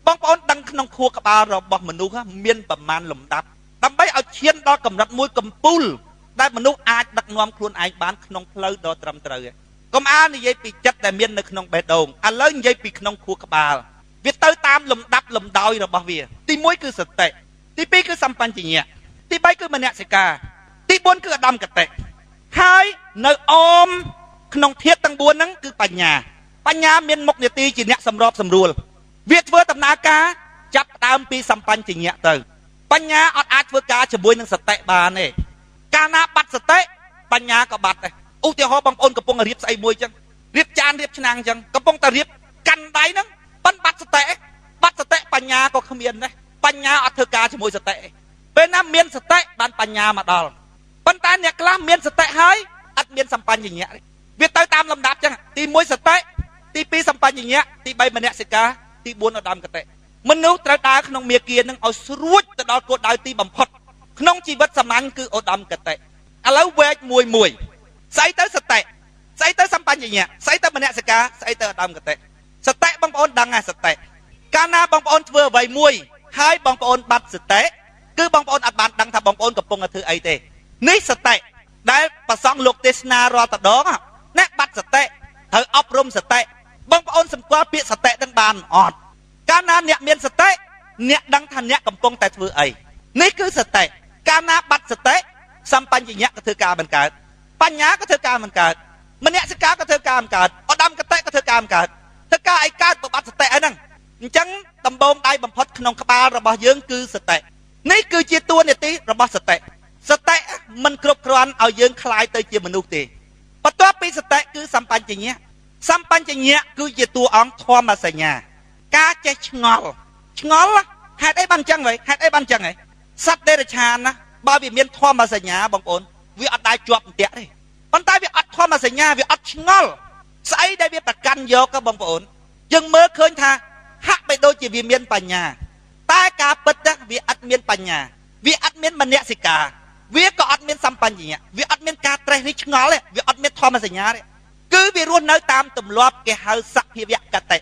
បងប្អូនដឹងក្នុងខួរក្បាលរបស់មនុស្សមានប្រមាណលំដាប់ដើម្បីឲ្យឈានដល់កម្រិតមួយកំពូលដែលមនុស្សអាចដឹកនាំខ្លួនឯងបានក្នុងផ្លូវដ៏ត្រឹមត្រូវកុំអាននិយាយពីចិត្តដែលមាននៅក្នុងបេះដូងឥឡូវនិយាយពីក្នុងខួរក្បាលវាទៅតាមលំដាប់លំដោយរបស់វាទី1គឺសតិទី2គឺសម្បញ្ញៈទី3គឺមនសិការទី4គឺឧត្តមកតេហើយនៅអមក្នុងធាតុទាំង4ហ្នឹងគឺបញ្ញាមានមុខនាទីជាអ្នកសម្របសម្រួលវាធ្វើដំណើរការចាប់ដើមពីសម្បញ្ញៈទៅបញ្ញាអត់អាចធ្វើការជាមួយនឹងសតិបានទេកាលណាបាត់សតិបញ្ញាក៏បាត់ដែរឧទាហរណ៍បងប្អូនកំពុងរៀបស្អីមួយចឹងរៀបចានរៀបឆ្នាំងចឹងកំពុងតែរៀបកាន់ដៃហ្នឹងប៉ិនបាត់សតិបញ្ញាក៏គ្មានដែរបញ្ញាអត់ធ្វើការជាមួយសតិពេលណាមានសតិបានបញ្ញាមកដល់ប៉ុន្តែអ្នកខ្លះមានសតិហើយអត់មានសម្បញ្ញៈវាទៅតាមលំដាប់ចឹងទី1សតិទី2សម្បញ្ញៈទី3មនសិការទី4ឧត្តមកតេមនុស្សត្រូវដើរក្នុងមាគ៌ានឹងឲ្យស្រួចទៅដល់គោលដៅទីបំផុតក្នុងជីវិតសាមញ្ញគឺឧត្តមកតេឥឡូវវែកមួយស្អីទៅសតិស្អីទៅសម្បញ្ញៈស្អីទៅមនសិការស្អីទៅឧត្តមកតេសតិបងប្អូនដឹងហើយសតិកាលណាបងប្អូនធ្វើអ្វីមួយហើយបងប្អូនបាត់សតិគឺបងប្អូនអត់បានដឹងថាបងប្អូនកំពុងតែធ្វើអីទេនេះសតិដែលប្រសង់លោកទេសនារាល់តដងអ្នកបាត់សតិត្រូវអប់រំសតិបងប្អូនសម្គាល់ពាក្យសតិនឹងបានអត់កាលណាអ្នកមានសតិអ្នកដឹងថាអ្នកកំពុងតែធ្វើអីនេះគឺសតិកាលណាបាត់សតិសម្បញ្ញៈក៏ធ្វើការមិនកើតបញ្ញាក៏ធ្វើការមិនកើតមនសិការក៏ធ្វើការមិនកើតឧត្តមកតេក៏ធ្វើការមិនកើតធ្វើការអីកើតបើបាត់សតិអីហ្នឹងអញ្ចឹងដំបូងដៃបំផុតក្នុងក្បាលរបស់យើងគឺសតិនេះគឺជាតួនាទីរបស់សតិមិនគ្រប់គ្រាន់ឲ្យយើងคล้ายទៅជាមនុស្សទេបន្ទាប់ពីសតិគឺសម្បញ្ញៈគឺជាតួអង្គធម្មសញ្ញាការចេះឆ្ងល់ហេតុអីបានអញ្ចឹងហីសត្វដេរឆានណាបើវាមានធម្មសញ្ញាបងប្អូនវាអត់ដែរជាប់អន្ទាក់ទេប៉ុន្តែវាអត់ធម្មសញ្ញាវាអត់ឆ្ងល់ស្អីដែលវាប្រកាន់យកបងប្អូនយើងមើលឃើញថាហាក់បីដូចជាវាមានបញ្ញាតែការពិតវាអត់មានបញ្ញាវាអត់មានមនសិការវាក៏អត់មានសម្បញ្ញៈវាអត់មានការត្រេះរិះឆ្ងល់ទេវាអត់មានធម្មសញ្ញាទេគឺវារស់នៅតាមទម្លាប់គេហៅសភាវកតេ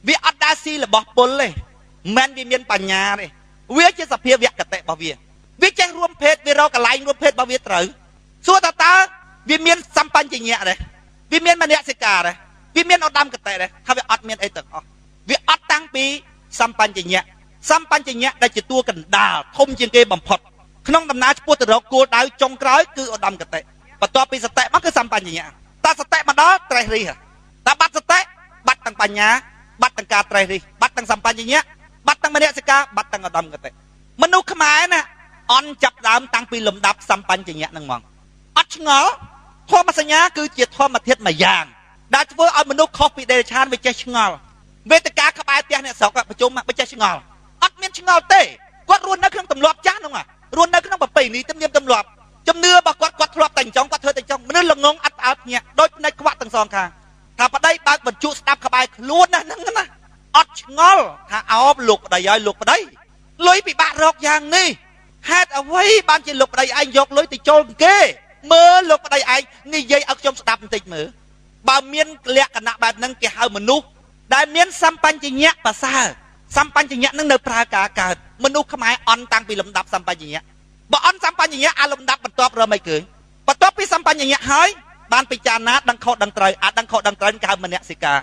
វាអត់ដែរស៊ីរបស់ពុលទេមិនវាមានបញ្ញាទេវាជាសភាវកតេរបស់វាចេះរួមភេទវារកកន្លែងរួមភេទរបស់វាត្រូវសួរតើវាមានសម្បញ្ញៈទេវាមានមនសិការទេវាមានឧត្តមកតេទេហើយវាអត់មានអីទាំងអស់វាអត់តាំងពីសម្បញ្ញៈដែលជាតួកណ្ដាលធំជាងគេបំផុតក្នុងដំណើរឆ្ពោះទៅរកគោលដៅចុងក្រោយគឺឧត្តមកតេបន្ទាប់ពីសតិមកគឺសម្បញ្ញៈតែសតិមកដល់ត្រេះរិះតែបាត់សតិបាត់ទាំងបញ្ញាបាត់ទាំងការត្រេះរិះបាត់ទាំងសម្បញ្ញៈបាត់ទាំងមនសិការបាត់ទាំងឧត្តមកតេមនុស្សខ្មែរណាអន់ចាប់ដើមតាំងពីលំដាប់សម្បញ្ញៈហ្នឹងហ្មងអត់ឆ្ងល់ធម្មសញ្ញាគឺជាធម្មធាតុមួយយ៉ាងដែលធ្វើឲ្យមនុស្សខុសពីដេរឆានវាចេះឆ្ងល់វេទិកាក្បែរផ្ទះអ្នកស្រុកប្រជុំវាចេះឆ្ងល់អត់មានឆ្ងល់ទេគាត់រស់នៅក្នុងទម្លាប់ចាស់ហ្នឹងរស់នៅក្នុងប្រពៃណីទំនៀមទម្លាប់ជំនឿរបស់គាត់ធ្លាប់តែអញ្ចឹងគាត់ធ្វើតែអញ្ចឹងមនុស្សល្ងងអត់ផ្អើលភ្ញាក់ដូចភ្នែកខ្វាក់ទាំងសងខាងថាប្តីបើកបញ្ជក់ស្ដាប់ក្បែរខ្លួនណាហ្នឹងណាអត់ឆ្ងល់ថាអោបលោកប្តីហើយលោកប្តីលុយពិបាករកយ៉ាងនេះហេតុអ្វីបានជាលោកប្តីឯងយកលុយទៅចូលគេមើលលោកប្តីឯងនិយាយឲ្យខ្ញុំស្ដាប់បន្តិចមើលបើមានលក្ខណៈបែបហ្នឹងគេហៅមនុស្សដែលមានសម្បញ្ញៈប្រសើរសម្បញ្ញៈនឹងនៅប្រើការកើតមនុស្សខ្មែរអន់តាំងពីលំដាប់សម្បញ្ញៈបើអន់សម្បញ្ញៈអាលំដាប់បន្ទាប់រកមិនឃើញបន្ទាប់ពីសម្បញ្ញៈហើយបានពិចារណាដឹងខុសដឹងត្រូវដឹងខុសដឹងត្រូវគេហៅមនសិការ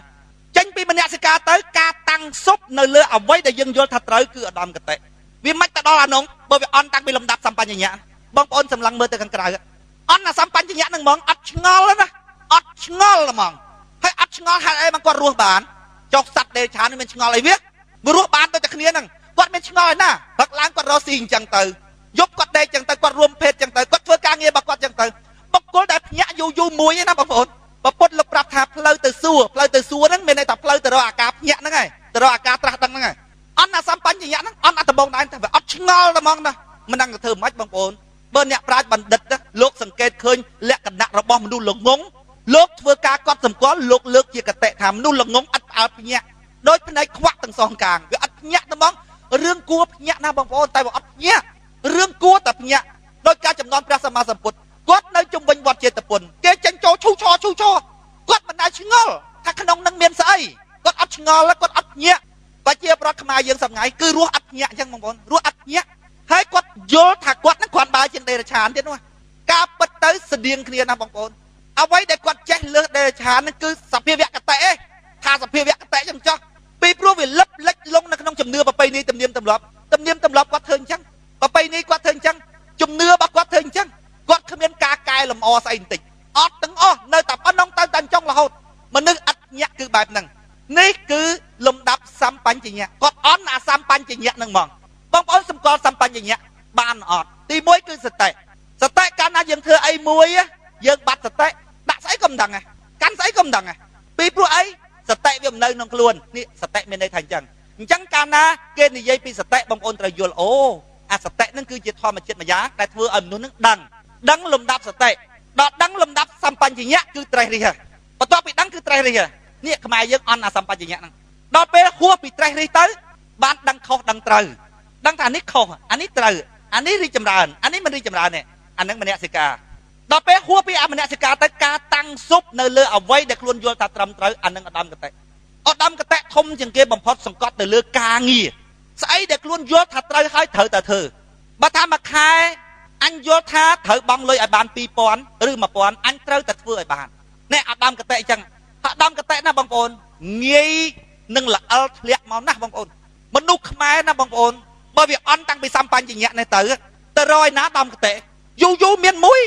ចេញពីមនសិការទៅការតាំងសុបនៅលើអ្វីដែលយើងយល់ថាត្រូវគឺឧត្តមកតេវាមិនទៅដល់អានោះបើវាអន់តាំងពីលំដាប់សម្បញ្ញៈបងប្អូនសម្លឹងមើលទៅខាងក្រៅអន់អាសម្បញ្ញៈនឹងហ្មងអត់ឆ្ងល់ណាអត់ឆ្ងល់ហ្មងហើយអត់ឆ្ងល់ហេតុអីមកគាត់រស់បានចុះសត្វដេរឆានមានឆ្ងល់អីវារស់បានដូចតែគ្នាហ្នឹងគាត់មានឆ្ងល់ឯណាព្រឹកឡើងគាត់រស់ស៊ីអញ្ចឹងទៅយប់គាត់ដេកអញ្ចឹងទៅគាត់រួមភេទអញ្ចឹងទៅគាត់ធ្វើការងាររបស់គាត់អញ្ចឹងទៅបុគ្គលដែលភ្ញាក់យូរមួយឯណាបងប្អូនពុទ្ធលោកប្រាប់ថាផ្លូវទៅសួរហ្នឹងមានន័យថាផ្លូវទៅរកអាការភ្ញាក់ហ្នឹងហើយទៅរកអាការត្រាស់ដឹងហ្នឹងហើយអត់អាសម្បញ្ញៈហ្នឹងអត់អាដំបងដែរតែវាអត់ឆ្ងល់តែហ្មងណាមិនដឹងទៅធ្វើម៉េចបងប្អូនបើអ្នកប្រាជ្ញបណ្ឌិតលោកសង្កេតឃើញលក្ខណៈរបស់មនុស្សល្ងងលោកធ្វើការកត់សម្គាល់លោកលើកជាកតេថាមនុស្សល្ងងអត់ផ្អើលភ្ញាក់ដោយភ្នែកខ្វាក់ទាំងសងខាងវាអត់ភ្ញាក់តែហ្មងរឿងគួរភ្ញាក់ណាបងប្អូនតែវាអត់ភ្ញាក់រឿងគួរតែភ្ញាក់ដោយការចំនួនព្រះសម្មាសម្ពុទ្ធគាត់នៅជុំវិញវត្តចេតពុនគេចេញចូលឈូឆគាត់មិនដែលឆ្ងល់ថាក្នុងនឹងមានស្អីគាត់អត់ឆ្ងល់គាត់អត់ភ្ញាក់ប ប្រជាប្រដ្ឋខ្មែរយើងសម្ងាយគឺរស់អត់ញាក់អញ្ចឹងបងប្អូនរស់អត់ញាក់ហើយគាត់យល់ថាគាត់នឹងគ្រាន់បើជាងដេរឆានទៀតនោះការពិតទៅស្តៀងគ្នាណាបងប្អូនអ្វីដែលគាត់ចេះលើសដេរឆាននឹងគឺសភាវគតិឯងថាសភាវគតិចឹងចោះពីព្រោះវាលិបលិចលងនៅក្នុងជំនឿប្រពៃណីទំនៀមទម្លាប់គាត់ធ្វើអញ្ចឹងប្រពៃណីគាត់ធ្វើអញ្ចឹងជំនឿរបស់គាត់ធ្វើអញ្ចឹងគាត់គ្មានការកែលម្អស្អីបន្តិចអត់ទាំងអស់នៅតែប៉ុណ្ណឹងទៅតែចង់រហូតមនុស្សអត់ញាក់គឺបែបហ្នឹងនេះគឺលំដាប់សម្បញ្ញញ្ញៈគាត់អន់អាសម្បញ្ញញ្ញៈហ្នឹងហ្មងបងប្អូនសម្គាល់សម្បញ្ញញ្ញៈបានអត់ទី1គឺសតិកាលណាយើងធ្វើអីមួយយើងបាត់សតិដាក់ស្អីក៏មិនដឹងដែរកាន់ស្អីក៏មិនដឹងដែរពីព្រោះអីសតិវាមិននៅក្នុងខ្លួននេះសតិមានន័យថាអញ្ចឹងកាលណាគេនិយាយពីសតិបងប្អូនត្រូវយល់អូអាសតិហ្នឹងគឺជាធម្មជាតិម្យ៉ាងដែលធ្វើឲ្យមនុស្សហ្នឹងដឹងលំដាប់សតិដល់ដឹងលំដាប់សម្បញ្ញញ្ញៈគឺត្រេះរិះបន្ទាប់ពីដឹងគឺត្រេះរិះនេះខ្មែរយើងអន់អាសម្បញ្ញញ្ញៈហ្នឹងដល់ពេលហួសពីត្រេះរិះទៅបានដឹងខុសដឹងត្រូវដឹងថានេះខុសអានេះត្រូវអានេះរីកចម្រើនអានេះមិនរីកចម្រើនទេអានឹងមនសិការដល់ពេលហួសពីអមនសិការទៅការតាំងសុបនៅលើអ្វីដែលខ្លួនយល់ថាត្រឹមត្រូវអានឹងឧត្តមគតិធំជាងគេបំផុតសង្កត់ទៅលើការងារស្អីដែលខ្លួនយល់ថាត្រូវហើយត្រូវតែធ្វើបើថាមួយខែអញយល់ថាត្រូវបង់លុយឲ្យបាន2000ឬ1000អញត្រូវតែធ្វើឲ្យបាននេះឧត្តមគតិអញ្ចឹងឧត្តមគតិណាបងប្អូនងាយនឹងល្អិលធ្លាក់មកណាស់បងប្អូនមនុស្សខ្មែរណាបងប្អូនបើវាអន់តាំងពីសម្បញ្ញញ្ញៈនេះទៅរយណាឧត្តមគតិយូរមានមួយ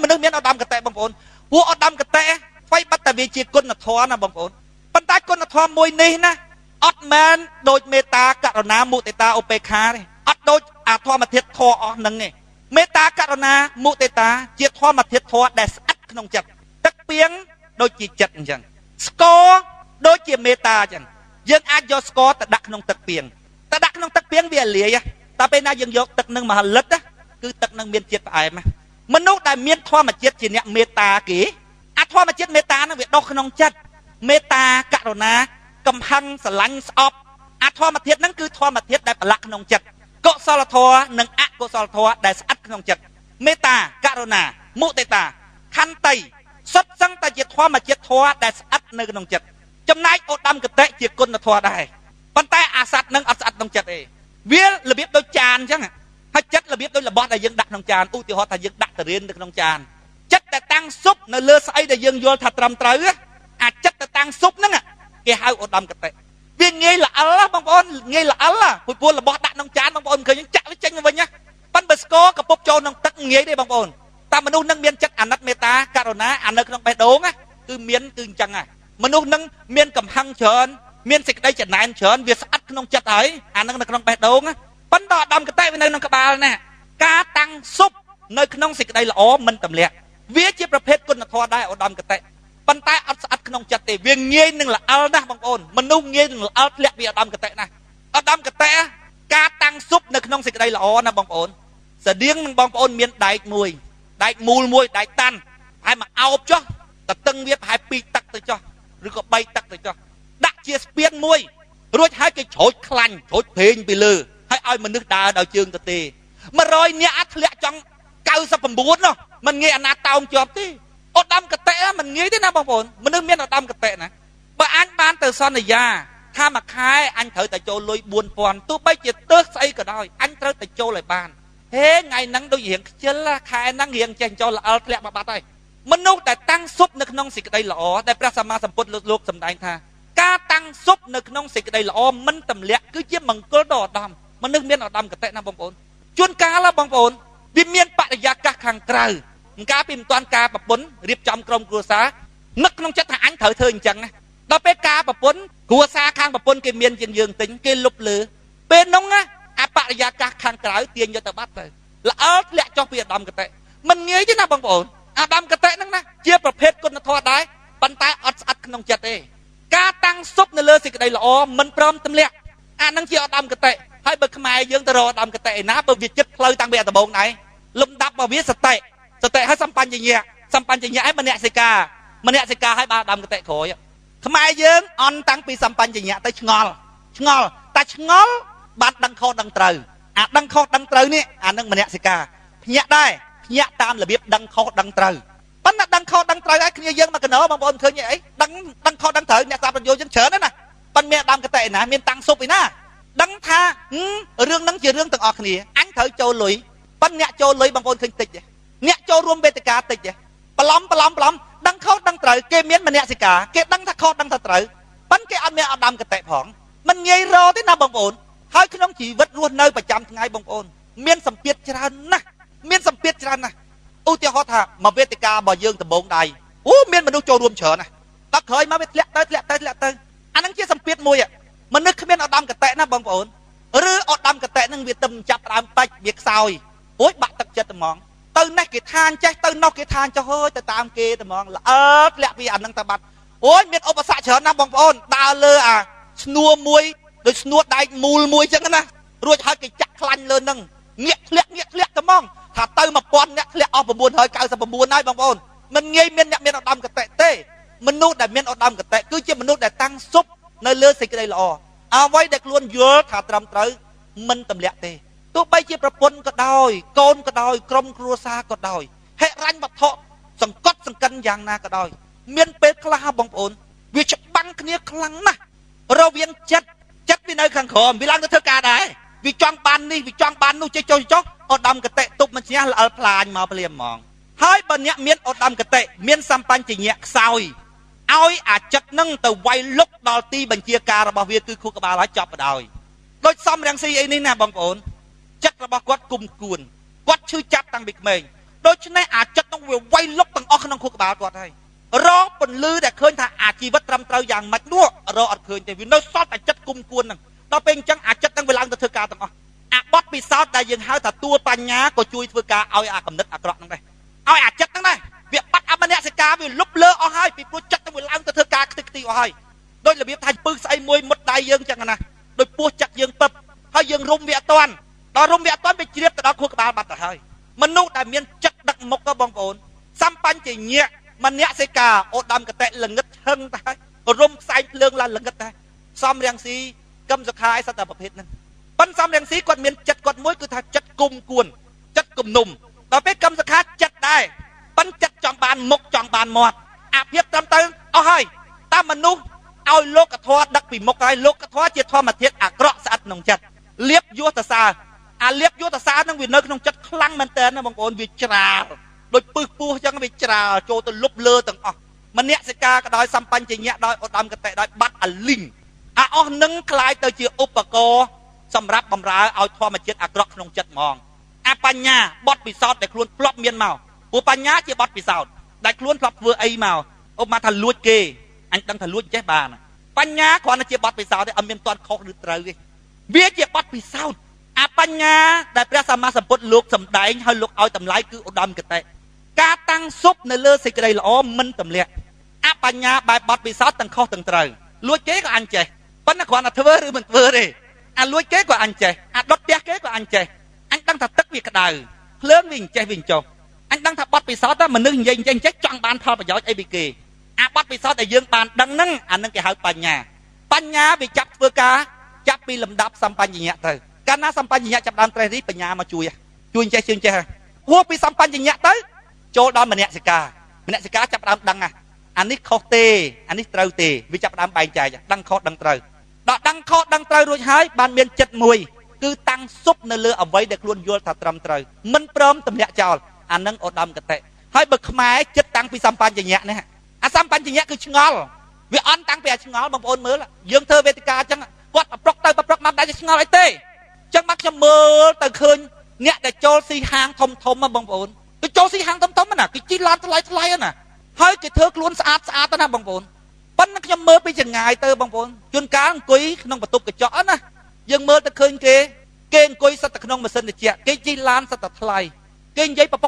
មនុស្សមានឧត្តមគតិបងប្អូនពួកឧត្តមគតិអ្វីបាត់តែវាជាគុណធម៌ណាបងប្អូនប៉ុន្តែគុណធម៌មួយនេះណាអត់មែនដូចមេត្តាករុណាមុទិតាឧបេក្ខាទេអត់ដូចអាធម្មធាតុធម៌អស់ហ្នឹងទេមេត្តាករុណាមុទិតាជាធម្មធាតុធម៌ដែលស្អិតក្នុងចិត្តទឹកពីងដូចជាចិត្តអញ្ចឹងស្ករដូចជាមេត្តាអញ្ចឹងយើងអាចយកស្ករទៅដាក់ក្នុងទឹកពីងវាលាយតែពេលណាយើងយកទឹកនឹងមហលិតគឺទឹកនឹងមានជាតិផ្អែមមនុស្សដែលមានធម្មជាតិជាអ្នកមេត្តាគេអាធម្មជាតិមេត្តានឹងវាដុះក្នុងចិត្តមេត្តាករុណាកំហឹងស្រឡាញ់ស្អប់អាធម្មជាតិហ្នឹងគឺធម្មជាតិដែលប្រឡាក់ក្នុងចិត្តកុសលធម៌និងអកុសលធម៌ដែលស្អិតក្នុងចិត្តមេត្តាករុណាមុទិតាខន្តីសុទ្ធសឹងតែជាធម្មជាតិធម៌ដែលស្អិតនៅក្នុងចិត្តចំណែកឧត្តមគតិជាគុណធម៌ដែរប៉ុន្តែអាសត្វនឹងអត់ស្អិតក្នុងចិត្តទេវារបៀបដូចចានអញ្ចឹងហើយចិត្តរបៀបដូចរបស់ដែលយើងដាក់ក្នុងចានឧទាហរណ៍ថាយើងដាក់ទៅរៀននៅក្នុងចានចិត្តតែតាំងស៊ុបនៅលើស្អីដែលយើងយល់ថាត្រឹមត្រូវអាចិត្តតែតាំងស៊ុបហ្នឹងគេហៅឧត្តមគតិវាងាយល្អិលបងប្អូនងាយល្អិលព្រោះរបស់ដាក់ក្នុងចានបងប្អូនឃើញចាក់វាចេញទៅវិញប៉ិនបើស្គរកពុបចូលក្នុងទឹកងាយទេបងប្អូនតែមនុស្សនឹងមានចិត្តអាណិតមេត្តាករុណាអានៅក្នុងបេះដូងគឺមានគឺអញ្ចឹងមនុស្សនឹងមានកំហឹងច្រើនមានសេចក្តីចំណែនច្រើនវាស្អិតក្នុងចិត្តហើយអានឹងនៅក្នុងបេះដូងប៉ុន្តែឧត្តមគតិវានៅក្នុងក្បាលណាការតាំងស៊ុបនៅក្នុងសេចក្តីល្អមិនទម្លាក់វាជាប្រភេទគុណធម៌ដែរឧត្តមគតិប៉ុន្តែអត់ស្អិតក្នុងចិត្តទេវាងាយនឹងល្អិលណាស់បងប្អូនមនុស្សងាយនឹងល្អិលធ្លាក់ពីឧត្តមគតិណាស់ឧត្តមគតិការតាំងស៊ុបនៅក្នុងសេចក្តីល្អណាបងប្អូនស្តៀងនឹងបងប្អូនមានដែកមូលមួយដែកតាន់ហើយមកអោបចុះតតឹងវាប្រហែល2ទឹកទៅចុះឬក៏3ទឹកទៅចុះដាក់ជាស្ពានមួយរួចហើយគេច្រូចខ្លាញ់ច្រូចព្រេងពីលើហើយឲ្យមនុស្សដើរដោយជើងទៅទេ100នាក់ធ្លាក់ចង់99នោះមិនងាយអាណាតោងជាប់ទេឧត្តមគតិមិនងាយទេណាបងប្អូនមនុស្សមានឧត្តមគតិណាបើអញបានទៅសន្យាថាមួយខែអញត្រូវតែចូលលុយ4000ទោះបីជាទើសស្អីក៏ដោយអញត្រូវតែចូលឲ្យបានហេថ្ងៃហ្នឹងដូចរៀងខ្ជិលខែហ្នឹងរៀងចេះចូលល្អិលធ្លាក់មកបាត់ហើយមនុស្សដែលតាំងស៊ុបនៅក្នុងសេចក្តីល្អដែលព្រះសម្មាសម្ពុទ្ធលោកសម្ដែងថាការតាំងស៊ុបនៅក្នុងសេចក្តីល្អមិនទម្លាក់គឺជាមង្គលដ៏ឧត្តមមនុស្សមានឧត្តមគតិណាបងប្អូនជួនកាលបងប្អូនវាមានបរិយាកាសខាងក្រៅមិនកាលពីមិនទាន់ការប្រពន្ធរៀបចំក្រុមគ្រួសារនឹកក្នុងចិត្តថាអញត្រូវធ្វើអញ្ចឹងដល់ពេលការប្រពន្ធគ្រួសារខាងប្រពន្ធគេមានជាងយើងទិញគេលុបលើពេលនោះអាបរិយាកាសខាងក្រៅទាញយកទៅបាត់ទៅល្អិលធ្លាក់ចុះពីឧត្តមគតិមិនងាយទេណាបងប្អូនឧត្តមគតិហ្នឹងណាជាប្រភេទគុណធម៌ដែរប៉ុន្តែអត់ស្អិតក្នុងចិត្តទេការតាំងស៊ុបនៅលើសេចក្តីល្អមិនព្រមទម្លាក់អានឹងជាឧត្តមគតិហើយបើខ្មែរយើងទៅរកឧត្តមគតិឯណាបើវាចិត្តផ្លូវតាំងពីដំបូងដែរលំដាប់របស់វាសតិហើយសម្បញ្ញញ្ញៈឯមនសិការឲ្យបានឧត្តមគតិក្រោយខ្មែរយើងអន់តាំងពីសម្បញ្ញញ្ញៈទៅឆ្ងល់តែឆ្ងល់បានដឹងខុសដឹងត្រូវអាដឹងខុសដឹងត្រូវនេះអានឹងមនសិការភ្ញាក់ដែរភ្ញាក់តាមរបៀបដឹងខុសដឹងត្រូវប៉ុន្តែដឹងខុសដឹងត្រូវឲ្យគ្នាយើងមកកណោបងប្អូនឃើញអីដឹងខុសដឹងត្រូវអ្នកសាស្ត្របញ្ញោយើងច្រើនណា ប៉ុន្មានឧត្តមកតេណាមានតាំងសុបឯណាដឹងថារឿងហ្នឹងជារឿងទាំងអស់គ្នាអញត្រូវចូលលុយប៉ុន្តែអ្នកចូលលុយបងប្អូនឃើញតិចទេអ្នកចូលរួមវេទិកាតិចទេប្រឡំដឹងខុសដឹងត្រូវគេមានមនសិការគេដឹងថាខុសដឹងថាត្រូវប៉ុន្តែគេអត់មានឧត្តមកតេផងមិនងាយរទេណាបងប្អូនហើយក្នុងជីវិតរស់នៅប្រចាំថ្ងៃបងប្អូនមានសម្ពាធច្រើនណាស់ឧទាហរណ៍ថាមកវេទិការបស់យើងដំបងដៃមានមនុស្សចូលរួមច្រើនណាស់ដល់ក្រោយមកវាធ្លាក់ទៅអាហ្នឹងជាសម្ពាធមួយមនុស្សគ្មានឧត្តមកតេណាបងប្អូនឬឧត្តមកតេហ្នឹងវាទឹមចាប់ដើមបាច់វាខ្សោយបាក់ទឹកចិត្តហ្មងទៅនេះគេថាអញ្ចេះទៅនោះគេថាអញ្ចោះហើយទៅតាមគេតែហ្មងល្អើធ្លាក់ពីអាហ្នឹងទៅបាត់មានឧបសគ្គច្រើនណាស់បងប្អូនដើរលើអាស្នួរមួយដូចស្នួរដែកមូលមួយអញ្ចឹងណារួចហើយគេចាក់ខ្លាញ់លើហ្នឹងងាកធ្លាក់ទៅហ្មងថាទៅ1000អ្នកធ្លាក់អស់999ហើយបងប្អូនមិនងាយមានអ្នកមានឧត្តមកតេទេមនុស្សដែលមានឧត្តមកតេគឺជាមនុស្សដែលតាំងសុបនៅលើសេចក្តីល្អអ្វីដែលខ្លួនយល់ថាត្រឹមត្រូវមិនទម្លាក់ទេទោះបីជាប្រពន្ធក៏ដោយកូនក៏ដោយក្រុមគ្រួសារក៏ដោយហិរញ្ញវត្ថុសង្កត់សង្កិនយ៉ាងណាក៏ដោយមានពេលខ្លះបងប្អូនវាច្បាំងគ្នាខ្លាំងណាស់រវាងចិត្តវានៅខាងក្រោមវាឡើងទៅធ្វើការដែរវាចង់បាននេះវាចង់បាននោះចុះឧត្តមកតេទប់មិនឈ្នះល្អិលផ្លាញមកភ្លាមហ្មងហើយបើអ្នកមានឧត្តមកតេមានសម្បញ្ញៈខ្សោយឲ្យអាចិត្តនឹងទៅវាយលុកដល់ទីបញ្ជាការរបស់វាគឺខួរក្បាលហើយចប់បដ ாய் ដូចសំរងស៊ីអីនេះណាបងប្អូនចិត្តរបស់គាត់គុំគួនគាត់ឈឺចាប់តាំងពីក្មេងដូច្នេះអាចិត្តនឹងវាវាយលុកទាំងអស់ក្នុងខួរក្បាលគាត់ហើយរកពន្លឺដែលឃើញថាអាជីវិតត្រឹមត្រូវយ៉ាងម៉េចនោះរកអត់ឃើញទេវានៅសល់តែចិត្តគុំគួនហ្នឹងដល់ពេលអញ្ចឹងអាចិត្តនឹងវាឡើងទៅធ្វើការទាំងអស់អាបត់ពិសោធន៍ដែលយើងហៅថាតួបញ្ញាក៏ជួយធ្វើការឲ្យអាកំណត់អាក្រក់ហ្នឹងដែរឲ្យអាចិត្តហ្នឹងដែរវាបាត់អមនសិការវាលុបលើអស់ហើយពីព្រោះចិត្តទៅវាឡើងទៅធ្វើការខ្ទេចខ្ទីអស់ហើយដោយរបៀបថាពឹសស្អីមួយមុតដៃយើងចឹងណាដោយពោះចិត្តយើងពឹបហើយយើងរុំវាអត់តាន់ដល់រុំវាអត់តាន់វាជ្រាបទៅដល់ខួរក្បាលបាត់ទៅហើយមនុស្សដែលមានចិត្តដឹកមុខក៏បងប្អូនសម្បញ្ញៈមនសិការឧត្តមកតេល្ងឹតហឹងតែរុំផ្សែងភ្លើងឡើងល្ងឹតតែសំរាំងស៊ីកឹមសុខាយសត្វតែប្រភេទហ្នឹងប៉ុន្តែសំរាំងស៊ីគាត់មានចិត្តគាត់មួយគឺថាចិត្តគុំគួនចិត្តគំនុំដល់ពេលកឹមសុខាចិត្តដែរប៉ុន្តែចិត្តចង់បានមុខចង់បានមាត់អាភិបត្រឹមទៅអស់ហើយតាមមនុស្សឲ្យលោកធម៌ដឹកពីមុខហើយលោកធម៌ជាធម្មធាតុអាក្រក់ស្អិតក្នុងចិត្តលៀបយោតសាអាលៀបយោតសានឹងវានៅក្នុងចិត្តខ្លាំងមែនតើណាបងប្អូនវាច្រាលដូចពឹសពោះអញ្ចឹងវាច្រាលចូលទៅលុបលើទាំងអស់មនសិការក៏ដោយសម្បញ្ញៈដោយឧត្តមកតេដោយបាត់អលីងអាអស់នឹងคล้ายទៅជាឧបករណ៍សម្រាប់បំរើឲ្យធម្មជាតិអាក្រក់ក្នុងចិត្តហ្មងអាបញ្ញាបត់ពិសោធន៍ដែលខ្លួនធ្លាប់មានមកព្រោះបញ្ញាជាបត់ពិសោធន៍ដែលខ្លួនធ្លាប់ធ្វើអីមកឧបមាថាលួចគេអញដឹងថាលួចចេះបានបញ្ញាគ្រាន់តែជាបត់ពិសោធន៍ទេអត់មានទាន់ខុសឬត្រូវទេវាជាបត់ពិសោធន៍អាបញ្ញាដែលព្រះសម្មាសម្ពុទ្ធលោកសម្ដែងឲ្យលោកឲ្យតម្លៃគឺឧត្តមកតេការតាំងសុបនៅលើសេចក្តីល្អមិនទម្លាក់អបញ្ញាបែបបត់ពិសោធន៍ទាំងខុសទាំងត្រូវលួចគេក៏អញចេះប៉ុន្តែគ្រាន់តែធ្វើឬមិនធ្វើទេអាលួចគេក៏អញចេះអាដុតផ្ទះគេក៏អញចេះអញដឹងថាទឹកវាក្តៅភ្លើងវាចេះវាចុះអញដឹងថាបត់ពិសោធន៍តែមនុស្សនិយាយចេះចង់បានផលប្រយោជន៍អីពីគេអាបត់ពិសោធន៍ដែលយើងបានដឹងហ្នឹងអានឹងគេហៅបញ្ញាវាចាប់ធ្វើការចាប់ពីលំដាប់សម្បញ្ញៈទៅកាលណាសម្បញ្ញៈចាប់ដើមត្រេះនេះបញ្ញាមកជួយចេះហួសពីសម្បញ្ញៈទៅចូលដល់មនសិការចាប់ដើមដឹងអានេះខុសទេអានេះត្រូវទេវាចាប់ដើមបែងចែកដឹងខុសដឹងត្រូវដល់ដឹងខុសដឹងត្រូវរួចហើយបានមានចិត្តមួយគឺតាំងសុបនៅលើអ្វីដែលខ្លួនយល់ថាត្រឹមត្រូវមិនព្រមទម្លាក់ចោលអានឹងឧត្តមកតេហើយបើខ្មែរចិត្តតាំងពីសម្បញ្ញៈនេះអាសម្បញ្ញៈគឺឆ្ងល់វាអន់តាំងពីអាឆ្ងល់បងប្អូនមើលយើងធ្វើវេទិកាអញ្ចឹងគាត់ប្រព្រឹកទៅប្រព្រឹកមកតែឆ្ងល់អីទេអញ្ចឹងមកខ្ញុំមើលទៅឃើញអ្នកដែលចូលស៊ីហាងធំបងប្អូនគឺចូលស៊ីហាងធំណាគឺជីឡានថ្លៃណាហើយគេធ្វើខ្លួនស្អាតណាបងប្អូនប៉ុន្តែខ្ញុំមើលពីចង្ងាយទៅបងប្អូនជួនកាលអង្គុយក្នុងបន្ទប់កញ្ចក់ណាយើងមើលទៅឃើញគេអង្គុយសិតតែក្នុងម៉ាស៊ីនត្រជាក់គេជីឡានសិតតែថ្លៃគេនិយាយបប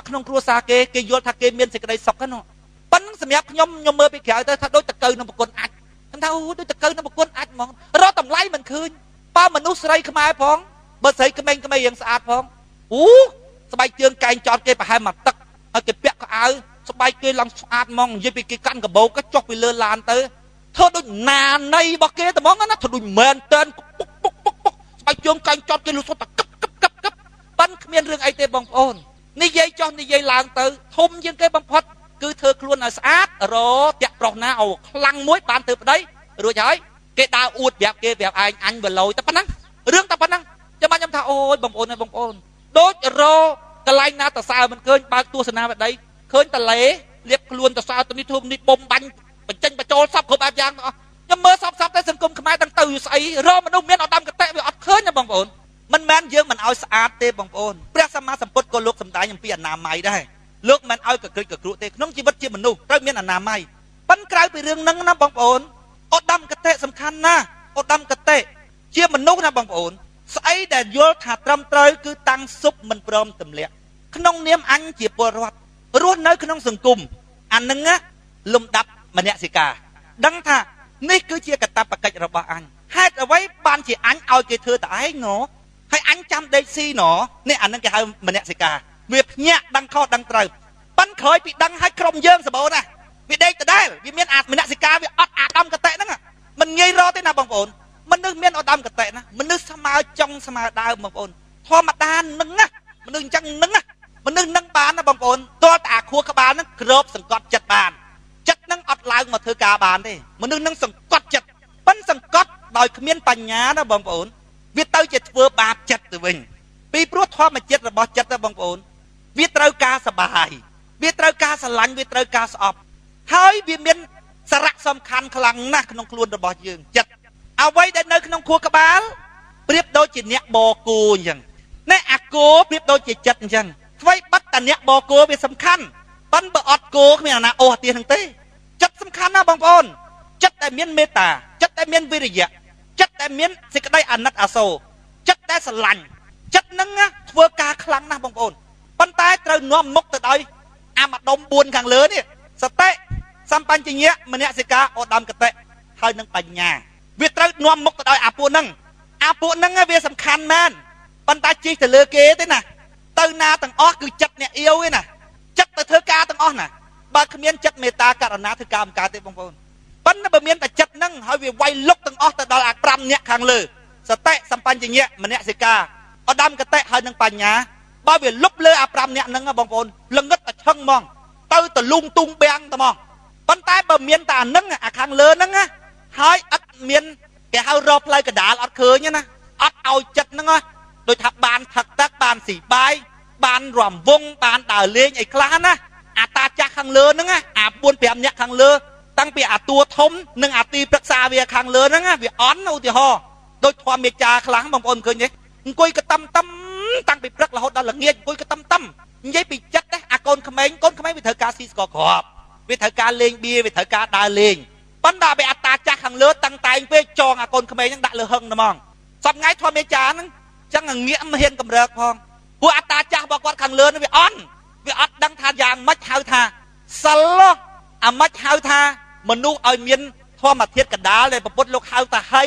កក្នុងគ្រួសារគេយល់ថាគេមានសេចក្តីសុខហ្នឹងប៉ុន្តែសម្រាប់ខ្ញុំមើលពីក្រៅទៅថាដូចតកៅនឹងប្រគុណអាចខ្ញុំថាដូចតកៅនឹងប្រគុណអាចហ្មងរកតម្លៃមិនឃើញបើមនុស្សស្រីខ្មែរផងបើស្រីក្មេងយ៉ាងស្អាតផងស្បែកជើងកែងចោតគេប្រហែលមកទឹកហើយគេពាក់ខោអាវស្បែកគេឡើងស្អាតហ្មងនិយាយពីគេកាន់កបោកចុះពីលើឡានទៅធ្វើដូចណាណីរបស់គេតែហ្មងណាធ្វើដូចមែនតើពុកស្បែកជើងកែងចោតគេលុះសុទ្ធតែកឹបប៉ិនគ្មានរឿងអីទេបងប្អូននិយាយចុះនិយាយឡើងទៅធំជាងគេបំផុតគឺធ្វើខ្លួនឲ្យស្អាតតាក់ប្រុសណាអូខ្លាំងមួយបានធ្វើប្តីរួចហើយ គេដើរអួតប្រាប់គេប្រាប់ឯងអញវាលយតែប៉ុណ្ណឹងរឿងតែប៉ុណ្ណឹងចាំខ្ញុំថាអូយបងប្អូនហើយបងប្អូនដូចរកន្លែងណាតសើមិនឃើញបើកទស្សនាវដ្តីឃើញតលេលៀបខ្លួនតសើទៅនេះធំនេះបំបាញ់បញ្ចេញបញ្ចូលសពគ្រប់បែបយ៉ាងទាំងអស់ខ្ញុំមើលសពតែសង្គមខ្មែរទាំងទៅស្អីរមនុស្សមានឧត្តមកតេវាអត់ឃើញណាបងប្អូនមិនមែនយើងមិនឲ្យស្អាតទេបងប្អូនព្រះសម្មាសម្ពុទ្ធក៏លោកសម្ដែងអំពីអនាម័យដែរលោកមិនឲ្យកក្រិចកគ្រក់ទេក្នុងជីវិតជាមនុស្សត្រូវមានអនាម័យប៉ុន្តែក្រៅពីរឿងហ្នឹងណាបងប្អូនឧត្តមកតេសំខាន់ណាស់ឧត្តមកតេជាមនុស្សណាបងប្អូនស្អីដែលយល់ថាត្រឹមត្រូវគឺតាំងសុបមិនព្រមទម្លាក់ក្នុងនាមអញជាពលរដ្ឋរស់នៅក្នុងសង្គមអានឹងលំដាប់មនសិការដឹងថានេះគឺជាកាតព្វកិច្ចរបស់អញហេតុអ្វីបានជាអញឲ្យគេធ្វើតែឯងណហើយអញចាំដេកស៊ីណនេះអានឹងគេហៅមនសិការវាភ្ញាក់ដឹងខុសដឹងត្រូវប៉ិនក្រោយពីដឹងឲ្យក្រុមយើងសម្បូរណាវាដេកដដែលវាមានអាមនសិការវាអត់អាដាមកតេហ្នឹងមិនងាយរកទេណាបងប្អូនមនុស្សមានឧត្តមកតេណាមនុស្សស្មើចង់ស្មើដើមបងប្អូនធម្មតានឹងណាមនុស្សអញ្ចឹងនឹងណាមនុស្សនឹងបានណាបងប្អូនតើតាខួរក្បាលហ្នឹងគ្របសង្កត់ចិត្តបានចិត្តហ្នឹងអត់ឡើងមកធ្វើការបានទេមនុស្សនឹងសង្កត់ចិត្តប៉ិនសង្កត់ដោយគ្មានបញ្ញាណាបងប្អូនវាទៅជាធ្វើបាបចិត្តទៅវិញពីព្រោះធម្មជាតិរបស់ចិត្តណាបងប្អូនវាត្រូវការសបាយវាត្រូវការស្រឡាញ់វាត្រូវការស្អប់ហើយវាមានសារៈសំខាន់ខ្លាំងណាស់ក្នុងខ្លួនរបស់យើងចិត្តអ្វីដែលនៅក្នុងខួរក្បាលប្រៀបដូចជាអ្នកបគោអញ្ចឹងណែអាគោប្រៀបដូចជាចិត្តអញ្ចឹងអ្វីបាត់តែអ្នកបគោវាសំខាន់ប៉ុន្តែបើអត់គោគ្មានអាណាអូសទៀតហ្នឹងទេចិត្តសំខាន់ណាបងប្អូនចិត្តដែលមានមេត្តាចិត្តដែលមានវិរិយៈចិត្តដែលមានសេចក្តីអាណិតអាសូរចិត្តដែលស្រឡាញ់ចិត្តហ្នឹងធ្វើការខ្លាំងណាស់បងប្អូនប៉ុន្តែត្រូវនាំមុខទៅដោយអាមដុំ4ខាងលើនេះសតិសម្បញ្ញៈមនសិការឧត្តមកតេហើយនឹងបញ្ញាវាត្រូវនាំមុខទៅដោយអាពួកហ្នឹងវាសំខាន់មែនប៉ុន្តែជិះទៅលើគេទេណាទៅណាទាំងអស់គឺចិត្តអ្នកអៀវឯណាចិត្តទៅធ្វើការទាំងអស់ណាបើគ្មានចិត្តមេត្តាករុណាធ្វើការមិនកើតទេបងប្អូនប៉ុន្តែបើមានតែចិត្តហ្នឹងហើយវាវាយលុកទាំងអស់ទៅដល់អា5អ្នកខាងលើសតិសម្បញ្ញៈមនសិការឧត្តមកតេហើយនឹងបញ្ញាបើវាលុបលើអា5អ្នកហ្នឹងបងប្អូនល្ងឹតតែឆឹងហ្មងទៅតលុងទុងបាំងតែហ្មងប៉ុន្តែបើមានតែអាហ្នឹងអាខាងលើហ្នឹងហើយអត់មានគេហៅរកផ្លូវកដាលអត់ឃើញណាអត់ឲ្យចិត្តហ្នឹងដូចថាបានថឹកទឹកបានស៊ីបាយបានរំវងបានដើរលេងអីខ្លះណាអាតាចាស់ខាងលើហ្នឹងអា4 5អ្នកខាងលើតាំងពីអាតួធំនិងអាទីប្រឹក្សាវាខាងលើហ្នឹងវាអន់ឧទាហរណ៍ដូចធម្មមេចាខ្លាំងបងប្អូនឃើញទេអង្គុយកតំតាំងពីព្រឹករហូតដល់ល្ងាចអង្គុយកតំនិយាយពីចិត្តណាអាកូនក្មេងវាត្រូវការស៊ីស្ករគ្រាប់វាត្រូវការលេងបៀវាត្រូវការដើរលេងប៉ុន្តែបើអត្តាចាស់ខាងលើតាំងតែងពេកចងអាកូនក្មេងហ្នឹងដាក់លើហឹងហ្មងសប្ងៃធម្មមេចាហ្នឹងចឹងងាកមិនហ៊ានកម្រើកផងពួកអត្តាចាស់របស់គាត់ខាងលើហ្នឹងវាអត់ដឹងថាយ៉ាងម៉េចហៅថាសិលអាម៉េចហៅថាមនុស្សឲ្យមានធម្មធាតុកដាលដែលពុទ្ធលោកហៅថាហី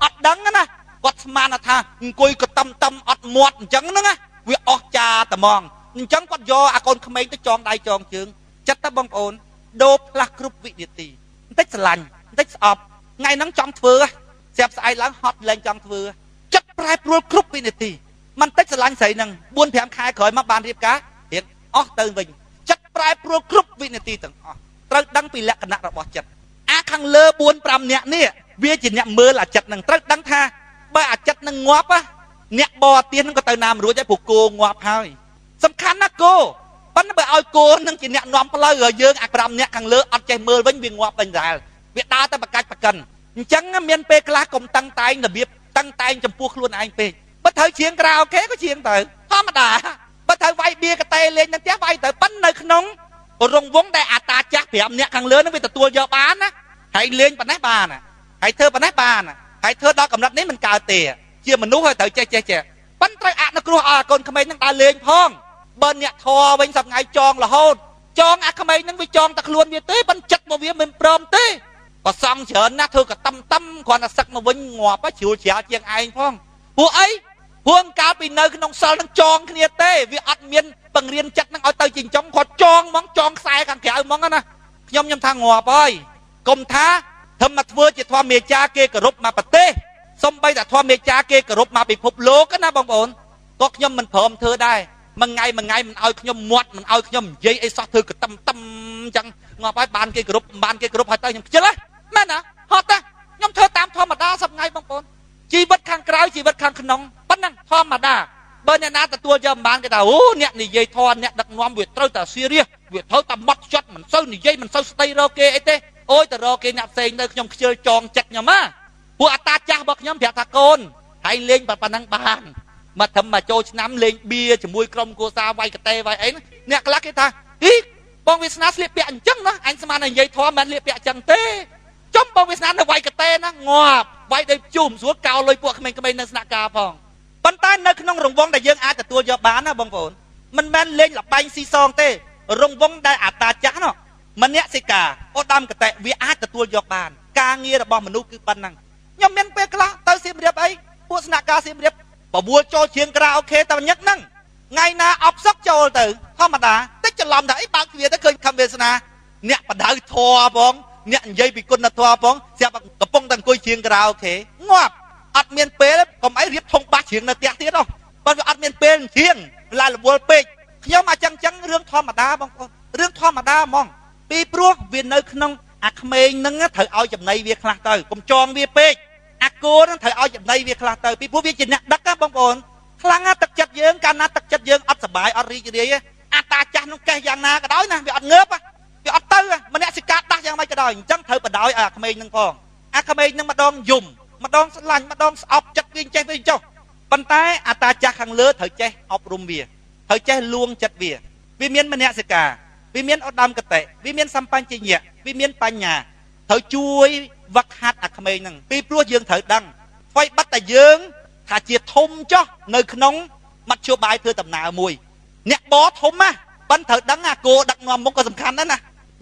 អត់ដឹងណាគាត់ស្មានថាអង្គុយកតំអត់មាត់អញ្ចឹងហ្នឹងវាអស់ចាត្មងអញ្ចឹងគាត់យកអាកូនក្មេងទៅចងដៃចងជើងចិត្តទៅបងប្អូនដូរផ្លាស់គ្រប់វិនាទីបន្តិចស្រឡាញ់បន្តិចស្អប់ថ្ងៃហ្នឹងចង់ធ្វើស្រាប់ស្អែកឡើងហត់លែងចង់ធ្វើចិត្តប្រែប្រួលគ្រប់វិនាទីមិនតិចស្រឡាញ់ស្រីហ្នឹង 4-5 ខែក្រោយមកបានរៀបការរៀបអស់ទៅវិញចិត្តប្រែប្រួលគ្រប់វិនាទីទាំងអស់ត្រូវដឹងពីលក្ខណៈរបស់ចិត្តអាខាងលើ 4-5 នាក់នេះវាជាអ្នកមើលអាចិត្តហ្នឹងត្រូវដឹងថាបើអាចិត្តហ្នឹងងាប់អ្នកបរទៀនហ្នឹងក៏ទៅណាមរួចហើយព្រោះគោងាប់ហើយសំខាន់ណាស់គោប៉ុន្តែបើឲ្យគោនឹងជាអ្នកនាំផ្លូវឲ្យយើងអា5អ្នកខាងលើអត់ចេះមើលវិញវាងាប់វិញដែរវាដើរតែបកាច់បកិនអញ្ចឹងមានពេលខ្លះកុំតាំងតែងរបៀបតាំងតែងចំពោះខ្លួនឯងពេកបើត្រូវច្រៀងក្រៅអូខេក៏ច្រៀងទៅធម្មតាបើត្រូវវាយបៀកតេលេងនៅផ្ទះវាយទៅប៉ុន្តែនៅក្នុងរង្វង់ដែលអាតាចាស់5អ្នកខាងលើនឹងវាទទួលយកបានណាហើយលេងប៉ុណ្ណេះបានហើយធ្វើប៉ុណ្ណេះបានហើយធ្វើដល់កម្រិតនេះមិនកើតទេជាមនុស្សហើយត្រូវចេះប៉ុន្តែត្រូវអនុគ្រោះឲ្យកូនក្មេងនឹងដើរលេងផងបើអ្នកធរវិញសប្ងៃចងរហូតចងអាក្មេងនឹងវាចងតែខ្លួនវាទេប៉ុន្តែចិត្តមកវាមិនព្រមទេក៏សង់ច្រើនណាស់ធ្វើកតំគ្រាន់តែសឹកមកវិញងាប់ជ្រួលជ្រាលជាងឯងផងពួកអីពួកកាលពីនៅក្នុងសិលនឹងចងគ្នាទេវាអត់មានបង្រៀនចិត្តនឹងឲ្យទៅចិញ្ចឹមគាត់ចងហ្មងចងខ្សែខាងក្រៅហ្មងណាខ្ញុំថាងាប់ហើយកុំថាធ្វើមកធ្វើជាធម្មមេចាគេគោរពមកប្រទេសសំបីតែធម្មមេចាគេគោរពមកពិភពលោកណាបងប្អូនក៏ខ្ញុំមិនព្រមធ្វើដែរមួយថ្ងៃមិនឲ្យខ្ញុំមាត់មិនឲ្យខ្ញុំនិយាយអីសោះធ្វើកតំអញ្ចឹងងាប់ហើយបានគេគោរពហើយទៅខ្ញុំខ្ជិលមែនណាហត់តាខ្ញុំធ្វើតាមធម្ម ជីវិតខាងក្នុងប៉ុណ្ណឹងធម្មតាបើអ្នកណាទទួលយកមិនបានគេថាអូអ្នកនិយាយធម៌អ្នកដឹកនាំវាត្រូវតែ serious វាត្រូវតែម៉ត់ចត់មិនសូវនិយាយមិនសូវស្ដីរកគេអីទេអូយទៅរកគេអ្នកផ្សេងនៅខ្ញុំខ្ជិលចងចិត្តខ្ញុំណាពួកអតាចាស់របស់ខ្ញុំប្រាប់ថាកូនហើយលេងប៉ុណ្ណឹងបានមកធ្វើមកចូលឆ្នាំលេងបៀជាមួយក្រុមគ្រួសារវាយកតេវាយអីអ្នកខ្លះគេថាហីបងវាសនាស្លៀកពាក់អញ្ចឹងណាអញស្មានតែនិយាយធម៌មិនស្លៀកពាក់អញ្ចឹងទេចំបងវាសនានៅវាយកតេណាងាប់វាយដោយជុំស្រួលកោលុយពួកក្មេងៗនៅស្នាក់ការផងប៉ុន្តែនៅក្នុងរង្វង់ដែលយើងអាចទទួលយកបានណាបងប្អូនមិនមែនលេងលបែងស៊ីសងទេរង្វង់ដែលអតាចាស់នោះមនសិការឧត្តមកតេវាអាចទទួលយកបានការងាររបស់មនុស្សគឺប៉ុណ្ណឹងខ្ញុំមានពេលខ្លះទៅសៀមរាបអីពួកស្នាក់ការសៀមរាបបបួលចូលជាងក្រៅអូខេតែញឹកហ្នឹងថ្ងៃណាអបសុកចូលទៅធម្មតាតិចច្រឡំថាអីបើកទ្វារទៅឃើញខំវាសនាអ្នកបដៅធរផងអ្នកនិយាយពីគុណធម៌ផងស្រាប់កំពុងតែអង្គុយជាងក្រៅអូខេងាប់អត់មានពេលកុំអីរៀបធំបាសជាងនៅផ្ទះទៀតហ៎បើវាអត់មានពេលជាងឡាយរវល់ពេកខ្ញុំអាចចឹងរឿងធម្មតាបងប្អូនរឿងធម្មតាហ្មងពីព្រោះវានៅក្នុងអាក្មេងហ្នឹងត្រូវឲ្យចំណៃវាខ្លះទៅកុំចងវាពេកអាគោហ្នឹងត្រូវឲ្យចំណៃវាខ្លះទៅពីព្រោះវាជាអ្នកដឹកណាបងប្អូនខ្លាំងណាទឹកចិត្តយើងកាលណាទឹកចិត្តយើងអត់សុបាយអត់រីករាយអាតាចាស់នោះកេះយ៉ាងណាក៏ដោយណាវាអត់ងើបវាអត់ទៅម្នាក់សិកាដាស់យ៉ាងម៉េចក៏ដោយអញ្ចឹងត្រូវបដ ாய் អាក្មេងហ្នឹងផងអាក្មេងហ្នឹងម្ដងយំម្ដងស្រឡាញ់ម្ដងស្អប់ចិត្តវាចេះវាចុះប៉ុន្តែអាតាចាស់ខាងលើត្រូវចេះអប់រំវាត្រូវចេះលួងចិត្តវាមានម្នាក់សិកាវាមានឧត្តមកតេវាមានសម្បញ្ញញ្ញៈវាមានបញ្ញាត្រូវជួយវឹកហាត់អាក្មេងហ្នឹងពីព្រោះយើងត្រូវដឹងអ្វីបាត់តែយើងថាជាធំចុះនៅក្នុងមធ្យោបាយធ្វើដំណើរមួយអ្នកបធំណាប៉ិនត្រូវដឹងអាគោដឹកនាំមុខក៏សំខាន់ដែរណា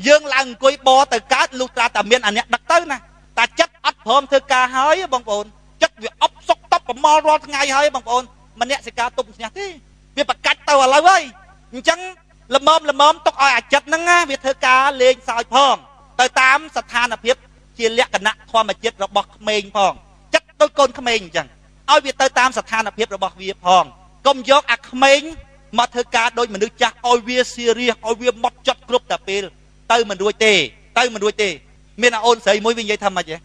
យើងឡើងអង្គុយបទៅកើតលុះត្រាតែមានអាអ្នកដឹកទៅណាតែចិត្តអត់ព្រមធ្វើការហើយបងប្អូនចិត្តវាអប់សុកតប់ប្រមល់រាល់ថ្ងៃហើយបងប្អូនម្នាក់សិកាទប់ស្ញះទេវាប្រកាច់ទៅឥឡូវហើយអញ្ចឹងល្មមទុកឲ្យអាចិត្តហ្នឹងណាវាធ្វើការលេងសើចផងទៅតាមស្ថានភាពជាលក្ខណៈធម្មជាតិរបស់ក្មេងផងចិត្តដូចកូនក្មេងអញ្ចឹងឲ្យវាទៅតាមស្ថានភាពរបស់វាផងកុំយកអាក្មេងមកធ្វើការដូចមនុស្សចាស់ឲ្យវាស៊ីរៀសឲ្យវាម៉ត់ចត់គ្រប់តែពេលទៅមិនរួចទេមានអាអូនស្រីមួយវានិយាយថាម៉េចហ៎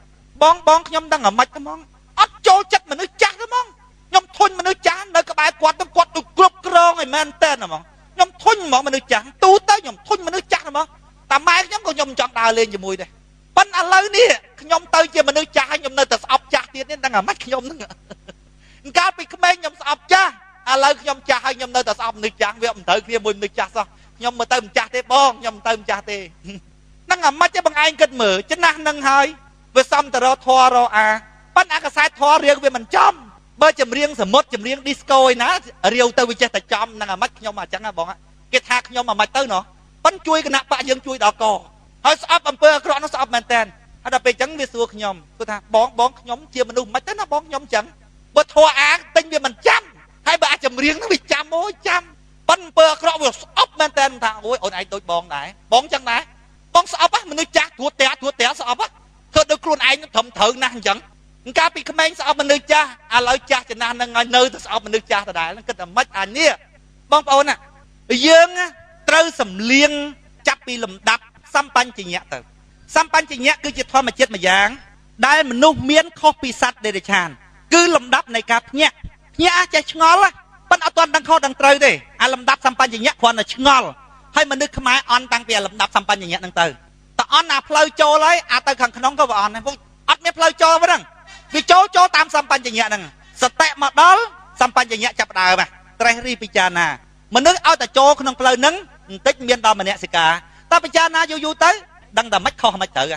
បងខ្ញុំដឹងអាម៉េចទៅហ្មងអត់ចូលចិត្តមនុស្សចាស់ទៅហ្មងខ្ញុំធុញមនុស្សចាស់នៅក្បែរគាត់ទៅគាត់ទៅគ្រប់គ្រងឲ្យមែនតើហ្មងខ្ញុំធុញហ្មងមនុស្សចាស់ទូទៅខ្ញុំធុញមនុស្សចាស់ហ្មងតែម៉ែខ្ញុំក៏ខ្ញុំចង់ដើរលេងជាមួយដែរប៉ុន្តែឥឡូវនេះខ្ញុំទៅជាមនុស្សចាស់ហើយខ្ញុំនៅតែស្អប់ចាស់ទៀតនេះដឹងអាម៉េចខ្ញុំហ្នឹងកាលពីក្មេងខ្ញុំស្អប់ចាស់ឥឡូវខ្ញុំចាស់ហើយខ្ញុំនៅតែស្អប់មនុស្សចាស់វាមិនត្រូវគ្នាមួយមនុស្សចាស់សោះខ្ញុំមើលទៅមិនចាស់ទេបងខ្ញុំមិនទៅមិនចាស់ទេហ្នឹងអាម៉េចទេបងឯងគិតមើលចំណាស់ហ្នឹងហើយវាសំតរធររអាប៉ុន្តែអាកសែតធររៀងវាមិនចំបើចម្រៀងសមុទ្រចម្រៀង disco ឯណារាវទៅវាចេះតែចំហ្នឹងអាម៉េចខ្ញុំអញ្ចឹងណាបងគេថាខ្ញុំអាម៉េចទៅណោះប៉ុន្តែជួយគណៈបកយើងជួយដល់កហើយស្អប់អំពើអាក្រក់នោះស្អប់មែនតើហើយដល់ពេលអញ្ចឹងវាសួរខ្ញុំគាត់ថាបងខ្ញុំជាមនុស្សមិនទៅណាបងខ្ញុំអញ្ចឹងបើធរអាទិញវាមិនចាំហើយបើអាចចម្រៀងនោះវាចាំអូយចាំប៉ុន្តែអំពើអាក្រក់វាស្អប់មែនតើថាអូយអូនឯងដូចបងដែរបងអញ្ចឹងដែរបងស្អប់មនុស្សចាស់ទួតតែស្អប់ធ្វើដូចខ្លួនឯងត្រឹមត្រូវណាស់អញ្ចឹងកាលពីក្មេងស្អប់មនុស្សចាស់ឥឡូវចាស់ចំណាស់នឹងឲ្យនៅតែស្អប់មនុស្សចាស់ដដែលគិតតែម៉េចអានេះបងប្អូនណាយើងត្រូវសំលៀងចាប់ពីលំដាប់សម្បញ្ញញ្ញៈទៅសម្បញ្ញញ្ញៈគឺជាធម្មជាតិមួយយ៉ាងដែលមនុស្សមានខុសពីសត្វដេរឆានគឺលំដាប់នៃការភ្ញាក់ចេះឆ្ងល់ប៉ុន្តែអត់ទាន់ដឹងខុសដឹងត្រូវទេអាលំដាប់សម្បញ្ញញ្ញៈគ្រាន់តែឆ្ងល់ហើយមនុស្សខ្មែរអន់តាំងពីអាលំដាប់សម្បញ្ញញ្ញៈហ្នឹងទៅតើអន់អាផ្លូវចូលហើយអាទៅខាងក្នុងក៏វាអន់ដែរអត់មានផ្លូវចូលហ្នឹងវាចូលតាមសម្បញ្ញញ្ញៈហ្នឹងសតិមកដល់សម្បញ្ញញ្ញៈចាប់ដើមត្រេះរិះពិចារណាមនុស្សឲ្យតែចូលក្នុងផ្លូវហ្នឹងបន្តិចមានដល់មនសិការតែពិចារណាយូរទៅដឹងតែមិនខុសមិនត្រូវ